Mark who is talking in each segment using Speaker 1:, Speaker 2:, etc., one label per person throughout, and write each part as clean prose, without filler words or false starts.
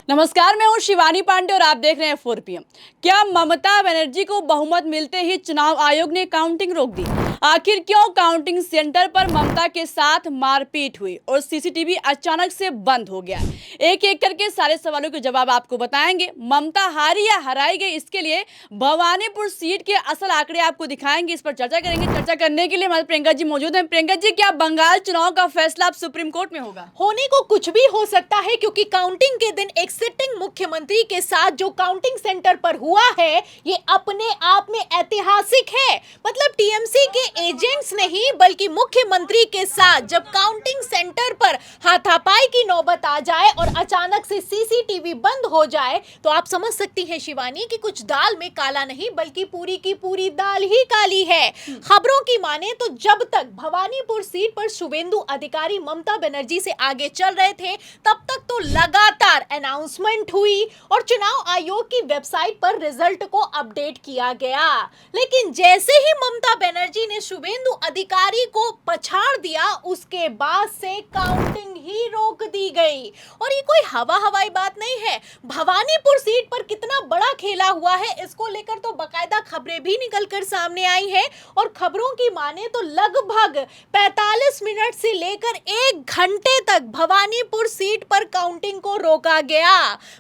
Speaker 1: नमस्कार, मैं हूं शिवानी पांडे और आप देख रहे हैं 4 पीएम। क्या ममता बनर्जी को बहुमत मिलते ही चुनाव आयोग ने काउंटिंग रोक दी? आखिर क्यों काउंटिंग सेंटर पर ममता के साथ मारपीट हुई और सीसीटीवी अचानक से बंद हो गया? एक एक करके सारे सवालों के जवाब आपको बताएंगे। ममता हारी या हराई गई, इसके लिए भवानीपुर सीट के असल आंकड़े आपको दिखाएंगे। इस पर चर्चा करेंगे। चर्चा करने के लिए हमारे प्रियंका जी मौजूद हैं। प्रियंका जी, क्या बंगाल चुनाव का फैसला अब सुप्रीम कोर्ट में होगा?
Speaker 2: होने को कुछ भी हो सकता है, क्योंकि काउंटिंग के दिन एक सिटिंग मुख्यमंत्री के साथ जो काउंटिंग सेंटर पर हुआ है, ये अपने आप में ऐतिहासिक है। मतलब टीएमसी के एजेंट्स नहीं, बल्कि मुख्यमंत्री के साथ जब काउंटिंग सेंटर पर हाथापाई की नौबत आ जाए और अचानक से सीसीटीवी बंद हो जाए, तो आप समझ सकती हैं शिवानी कि कुछ दाल में काला नहीं, बल्कि पूरी की पूरी दाल ही काली है। खबरों की माने तो जब तक भवानीपुर सीट पर शुभेंदु अधिकारी ममता बनर्जी से आगे चल रहे थे, तब तक तो लगातार अनाउंसमेंट हुई और चुनाव आयोग की वेबसाइट पर रिजल्ट को अपडेट किया गया। लेकिन जैसे ही ममता बनर्जी ने शुभेंदु अधिकारी को पछाड़ दिया, उसके बाद से काउंटिंग ही रोक दी गई। और ये कोई हवाई बात नहीं है। भवानीपुर सीट पर कितना बड़ा खेला हुआ है, इसको लेकर तो बकायदा खबरें भी निकलकर सामने आई हैं। और खबरों की माने तो लगभग 45 मिनट से लेकर 1 घंटे तक भवानीपुर सीट पर काउंटिंग को रोका गया।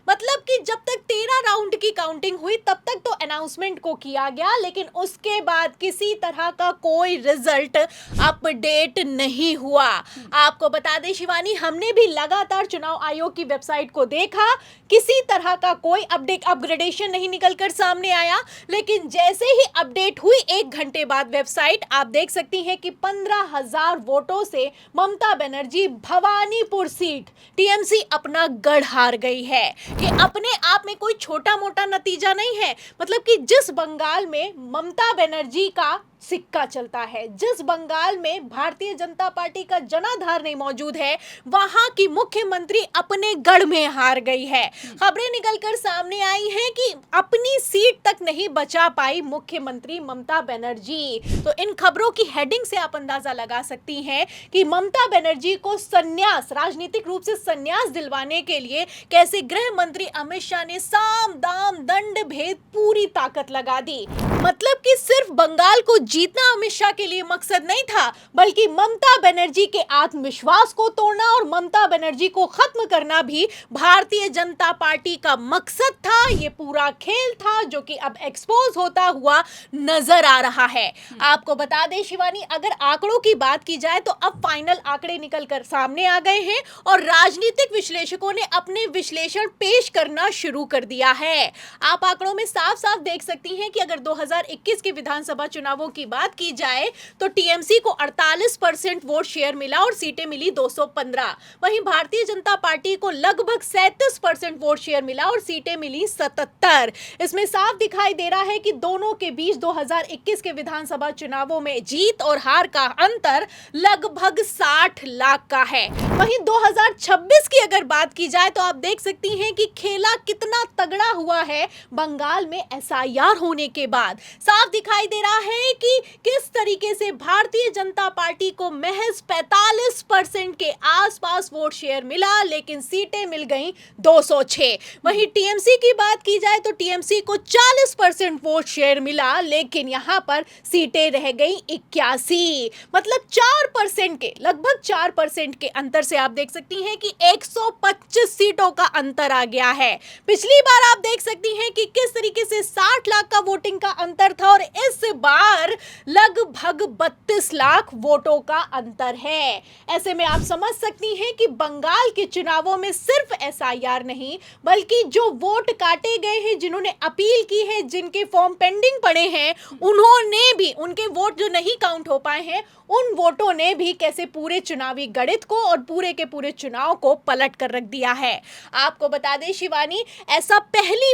Speaker 2: मतलब कि जब तक 13 राउंड की काउंटिंग हुई, तब तक तो अनाउंसमेंट को किया गया, लेकिन उसके बाद किसी तरह का कोई रिजल्ट अपडेट नहीं हुआ। आपको बता दें शिवानी, हमने भी लगातार चुनाव आयोग की वेबसाइट को देखा, किसी तरह का कोई अपग्रेडेशन नहीं निकलकर सामने आया। लेकिन जैसे ही अपडेट हुई 1 घंटे बाद वेबसाइट, आप देख सकती हैं कि 15,000 वोटों से ममता बनर्जी भवानीपुर सीट टीएमसी अपना गढ़ हार गई है। ये अपने आप में कोई छोटा मोटा नतीजा नहीं है। मतलब कि जिस बंगाल में ममता बनर्जी का सिक्का चलता है, जिस बंगाल में भारतीय जनता पार्टी का जनाधार नहीं मौजूद है, वहां की मुख्यमंत्री अपने गढ़ में हार गई है। खबरें निकलकर सामने आई हैं कि अपनी सीट तक नहीं बचा पाई मुख्यमंत्री ममता बनर्जी। तो इन खबरों की हेडिंग से आप अंदाजा लगा सकती हैं कि ममता बनर्जी को संन्यास, राजनीतिक रूप से संन्यास दिलवाने के लिए कैसे गृह मंत्री अमित शाह ने साम दाम दंड भेद पूरी ताकत लगा दी। मतलब कि सिर्फ बंगाल को जीतना अमित शाह के लिए मकसद नहीं था, बल्कि ममता बनर्जी के आत्मविश्वास को तोड़ना और ममता बनर्जी को खत्म करना भी भारतीय जनता पार्टी का मकसद था। ये पूरा खेल था जो कि अब एक्सपोज होता हुआ नजर आ रहा है। आपको बता दें शिवानी, अगर आंकड़ों की बात की जाए तो अब फाइनल आंकड़े निकलकर सामने आ गए हैं और राजनीतिक विश्लेषकों ने अपने विश्लेषण पेश करना शुरू कर दिया है। आप आंकड़ों में साफ साफ देख सकती हैं कि अगर 2021 के विधानसभा चुनावों की बात की जाए तो टीएमसी को 48% वोट शेयर मिला और सीटें मिली 215। वहीं भारतीय जनता पार्टी को लगभग 37% वोट शेयर मिला और सीटें मिली 77। इसमें साफ दिखाई दे रहा है कि दोनों के बीच 2021 के विधानसभा चुनावों में जीत और हार का अंतर लगभग 60 लाख का है। वहीं 2026 की अगर बात की जाए तो आप देख सकती हैं कि खेला कितना तगड़ा हुआ है। बंगाल में एसआईआर होने के बाद साफ दिखाई दे रहा है कि किस तरीके से भारतीय जनता पार्टी को महज 45% के आसपास वोट शेयर मिला, लेकिन सीटें मिल गईं 206। वहीं टीएमसी की बात की जाए तो टीएमसी को 40% वोट शेयर मिला, लेकिन यहां पर सीटें रह गईं 81। मतलब 4% के, लगभग 4% के अंतर से आप देख सकती हैं कि 125 सीटों का अंतर आ गया है। पिछली बार आप देख सकती हैं कि किस तरीके से 60 लाख का वोटिंग का अंतर था और इस बार लगभग 32 लाख वोटों का अंतर है। ऐसे में आप समझ सकती हैं कि बंगाल के चुनावों में सिर्फ एसआईआर नहीं, बल्कि जो वोट काटे गए हैं, जिन्होंने अपील की है, जिनके फॉर्म पेंडिंग पड़े हैं, उन्होंने भी, उनके वोट जो नहीं काउंट हो पाए हैं, उन वोटों ने भी कैसे पूरे चुनावी गणित को और पूरे के पूरे चुनाव को पलट कर रख दिया है। आपको बता दें शिवानी, ऐसा पहली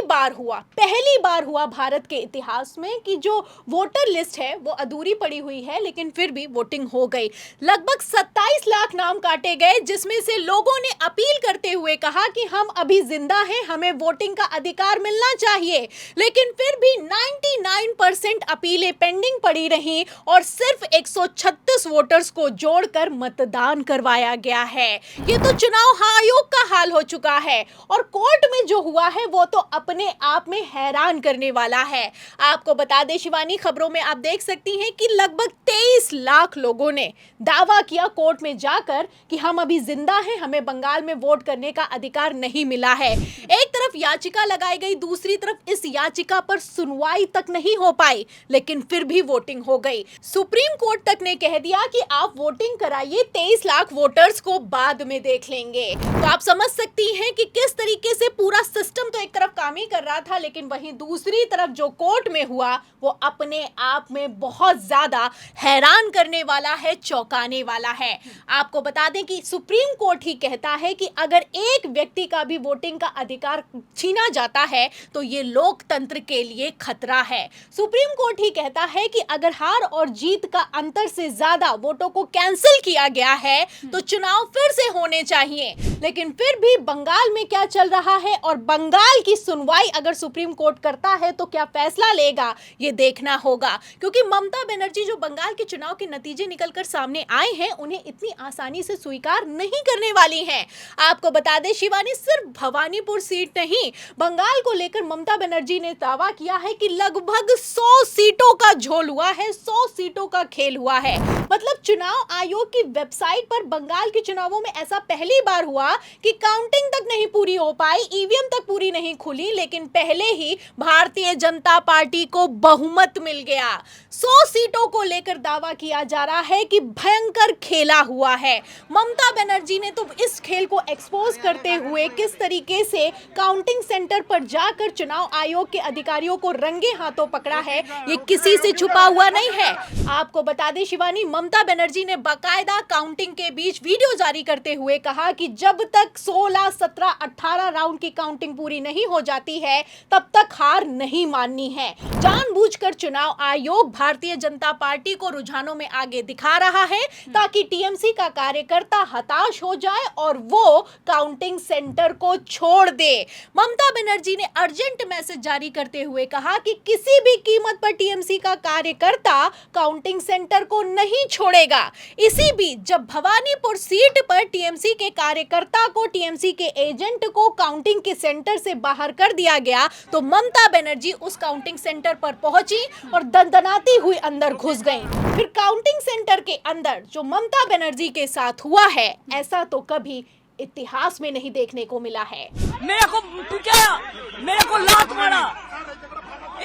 Speaker 2: बार हुआ भारत के इतिहास में हमें कि जो वोटर लिस्ट है वो अधूरी पड़ी हुई है, लेकिन फिर भी वोटिंग हो गई। लगभग 27 लाख नाम काटे गए, जिसमें से लोगों ने अपील करते हुए कहा कि हम अभी जिंदा हैं, हमें वोटिंग का अधिकार मिलना चाहिए। लेकिन फिर भी 99% अपीलें पेंडिंग पड़ी रहीं और सिर्फ 136 वोटर्स को जोड़कर मतदान करवाया गया है। ये तो चुनाव आयोग का हाल हो चुका है और कोर्ट में जो हुआ है वो तो अपने आप में हैरान करने वाला है। आपको बता दें शिवानी, खबरों में आप देख सकती हैं कि लगभग 23 लाख लोगों ने दावा किया कोर्ट में जाकर कि हम अभी जिंदा हैं, हमें बंगाल में वोट करने का अधिकार नहीं मिला है। एक तरफ याचिका लगाई गई, दूसरी तरफ इस याचिका पर सुनवाई तक नहीं हो पाई, लेकिन फिर भी वोटिंग हो गई। सुप्रीम कोर्ट तक ने कह दिया कि आप वोटिंग कराइए, 23 लाख वोटर्स को बाद में देख लेंगे। तो आप समझ सकती हैं कि किस तरीके से पूरा सिस्टम तो एक तरफ काम ही कर रहा था, लेकिन वहीं दूसरी तरफ जो कोर्ट में हुआ वो अपने आप में बहुत ज्यादा हैरान करने वाला है, चौंकाने वाला है। आपको बता दें कि सुप्रीम कोर्ट ही कहता है कि अगर एक व्यक्ति का भी वोटिंग का अधिकार छीना जाता है तो ये लोकतंत्र के लिए खतरा है। सुप्रीम कोर्ट ही कहता है कि अगर हार और जीत का अंतर से ज्यादा वोटों को कैंसिल किया गया है तो चुनाव फिर से होने चाहिए। लेकिन फिर भी बंगाल में क्या चल रहा है और बंगाल की सुनवाई अगर सुप्रीम कोर्ट करता है तो क्या फैसला लेगा, ये देखना होगा। क्योंकि ममता बनर्जी जो बंगाल के चुनाव के नतीजे निकलकर सामने आए हैं उन्हें इतनी आसानी से स्वीकार नहीं करने वाली हैं। आपको बता दें शिवानी, सिर्फ भवानीपुर सीट नहीं, बंगाल को लेकर ममता बनर्जी ने दावा किया है कि लगभग 100 सीटों का झोल हुआ है, 100 सीटों का खेल हुआ है। मतलब चुनाव आयोग की वेबसाइट पर बंगाल के चुनावों में ऐसा पहली बार हुआ कि काउंटिंग तक नहीं पूरी हो पाई, ईवीएम तक पूरी नहीं खुली, लेकिन पहले ही भारतीय जनता पार्टी को बहुमत मिल गया। 100 सीटों को लेकर दावा किया जा रहा है कि भयंकर खेला हुआ है। ममता बनर्जी ने तो इस खेल को एक्सपोज करते हुए किस तरीके से काउंटिंग सेंटर पर जाकर चुनाव आयोग के अधिकारियों को रंगे हाथों पकड़ा है, ये किसी से छुपा हुआ नहीं है। आपको बता दें शिवानी, ममता बनर्जी ने बाकायदा काउंटिंग के बीच वीडियो जारी करते हुए कहा कि जब तक 16, 17, 18 राउंड की काउंटिंग पूरी नहीं हो जाती है तब तक हार नहीं माननी है। जानबूझकर चुनाव आयोग भारतीय जनता पार्टी को रुझानों में आगे दिखा रहा है ताकि टीएमसी का कार्यकर्ता हताश हो जाए और वो काउंटिंग सेंटर को छोड़ दे। ममता बनर्जी ने अर्जेंट मैसेज जारी करते हुए कहा कि किसी भी कीमत पर टीएमसी का कार्यकर्ता काउंटिंग सेंटर को नहीं छोड़ेगा। इसी बीच जब भवानीपुर सीट पर टीएमसी के कार्यकर्ता को, टीएमसी के एजेंट को काउंटिंग के सेंटर से बाहर कर दिया गया तो ममता बनर्जी उस काउंटिंग सेंटर पर पहुंची और दंदनाती हुई अंदर घुस गई। फिर काउंटिंग सेंटर के अंदर जो ममता बनर्जी के साथ हुआ है, ऐसा तो कभी इतिहास में नहीं देखने को मिला है।
Speaker 3: मेरे को पिटाया, मेरे को लात मारा,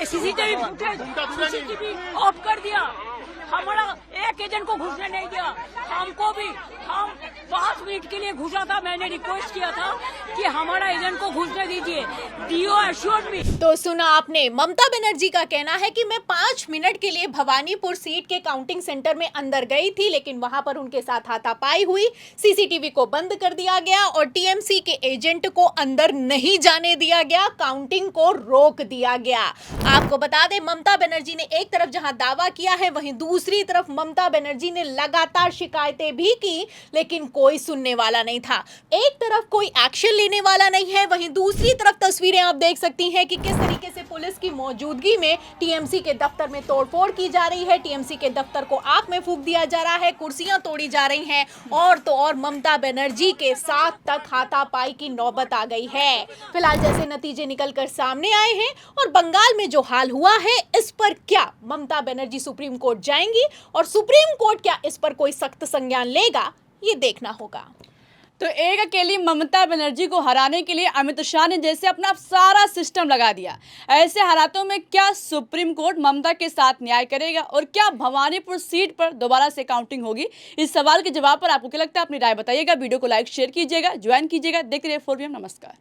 Speaker 3: सीसीटीवी ऑफ कर दिया, हमारा एक एजेंट को घुसने नहीं दिया। हमको भी, हम 5 मिनट के लिए घुसा था, मैंने रिक्वेस्ट किया था कि हमारा एजेंट को घुसने दीजिए। डीओ एश्योर्ड मी।
Speaker 2: तो सुना आपने, ममता बनर्जी का कहना है कि मैं 5 मिनट के लिए भवानीपुर सीट के काउंटिंग सेंटर में अंदर गई थी, लेकिन वहां पर उनके साथ हाथापाई हुई, सीसीटीवी को बंद कर दिया गया और टीएमसी के एजेंट को अंदर नहीं जाने दिया गया, काउंटिंग को रोक दिया गया। आपको बता दें, ममता बनर्जी ने एक तरफ जहां दावा किया है, वहीं दूसरी तरफ ममता बनर्जी ने लगातार शिकायतें भी की, लेकिन कोई सुनने वाला नहीं था। एक तरफ कोई एक्शन लेने वाला नहीं है, वहीं दूसरी तरफ तस्वीरें आप देख सकती हैं कि किस तरीके से पुलिस की मौजूदगी में टीएमसी के दफ्तर में तोड़फोड़ की जा रही है, टीएमसी के दफ्तर को आग में फूंक दिया जा रहा है, कुर्सियां तोड़ी जा रही हैं और तो और ममता बनर्जी के साथ तक हाथापाई की नौबत आ गई है। फिलहाल जैसे नतीजे निकलकर सामने आए हैं और बंगाल में जो हाल हुआ है, इस पर क्या ममता बनर्जी सुप्रीम कोर्ट जाएंगी और सुप्रीम कोर्ट क्या इस पर कोई सख्त संज्ञान लेगा, ये देखना होगा।
Speaker 1: तो एक अकेली ममता बनर्जी को हराने के लिए अमित शाह ने जैसे अपना सारा सिस्टम लगा दिया, ऐसे हालातों में क्या सुप्रीम कोर्ट ममता के साथ न्याय करेगा और क्या भवानीपुर सीट पर दोबारा से काउंटिंग होगी? इस सवाल के जवाब पर आपको क्या लगता है, अपनी राय बताइएगा। वीडियो को लाइक शेयर कीजिएगा, ज्वाइन कीजिएगा। देखते रहिए 4PM। नमस्कार।